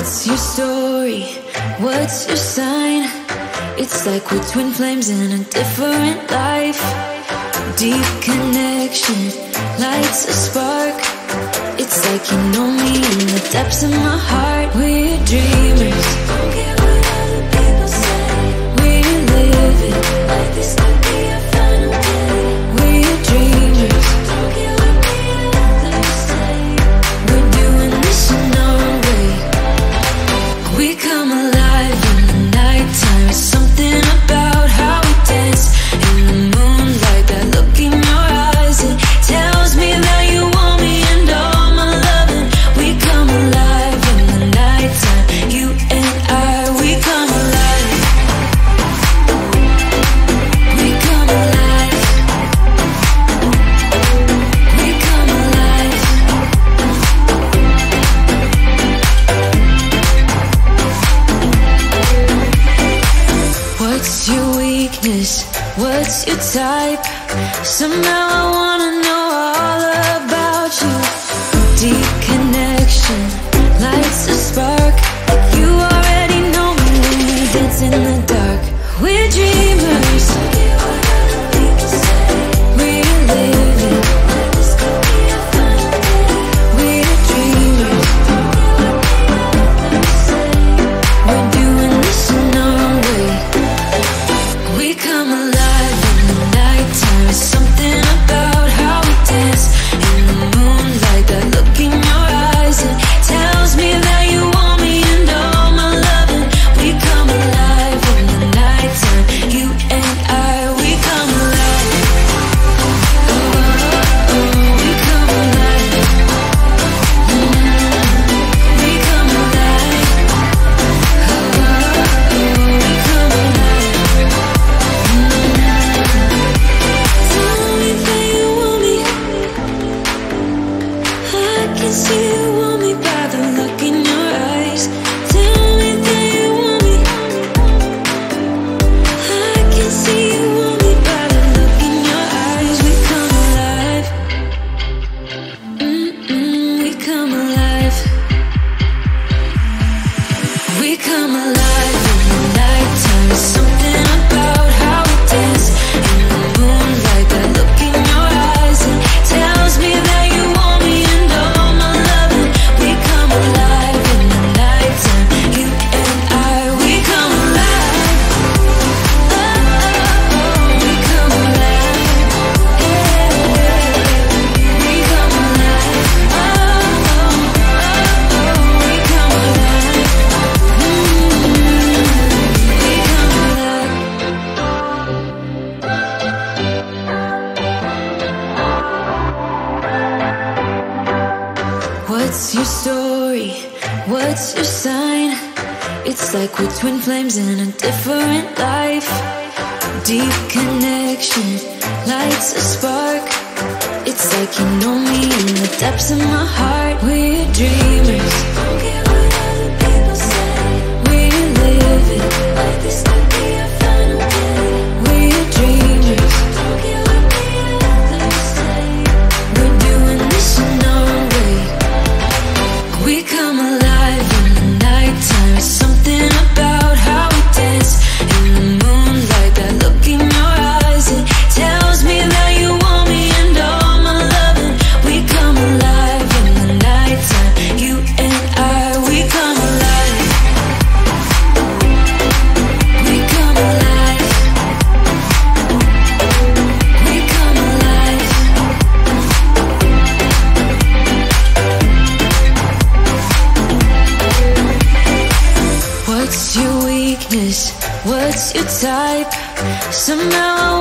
What's your story? What's your sign? It's like we're twin flames in a different life. Deep connection lights a spark. It's like you know me in the depths of my heart. We're dreamers, don't care what other people say. We're living like this could be our final day. We're dreamers, don't care what the others say. We're doing this in our way. We come alive in the nighttime. Something about how we dance in the moonlight. That look in your eyes, it tells me that you want me and all my loving. We come alive in the nighttime. You and I, we come alive. We come alive. We come alive. What's your weakness? What's your type? Somehow I wanna know all about you. Deep connection lights a spark. Like you already know me when we dance in the dark. We're dreamers. We're living. We're dreamers. We're doing this in our way. We come alive in the nighttime. Something about how we dance in the moonlight. That look in your eyes, it tells me that you want me and all my loving. We come alive in the nighttime. You and I, we come alive. Oh, oh, oh, we come alive. We come alive. Oh, oh, we come alive. Tell me that you want me. I can see you want me by the look in your eyes. Tell me that you want me. I can see you want me by the look in your eyes. We come alive. We come alive. We come alive in the nighttime. Something about how we dance in the moonlight. That look in your eyes, it tells me that you want me and all my loving. We come alive in the nighttime. You and I, we come alive. Oh, oh, oh, we come alive. Yeah, we come alive. Oh, oh, oh, oh, we come alive. We come alive. What's your story? What's your sign? It's like we're twin flames in a different life. Deep connection lights a spark. It's like you know me in the depths of my heart. We're dreamers, don't care what other people say. We're living like this could be our final day. We're dreamers, don't care what the others say. We're doing this in our way. We come alive in the nighttime. Something about how we dance in the moonlight. That look in your eyes, it tells me that you want me and all my loving. We come alive in the nighttime. You and I, we come alive. We come alive. We come alive. What's your weakness? What's your type? Somehow I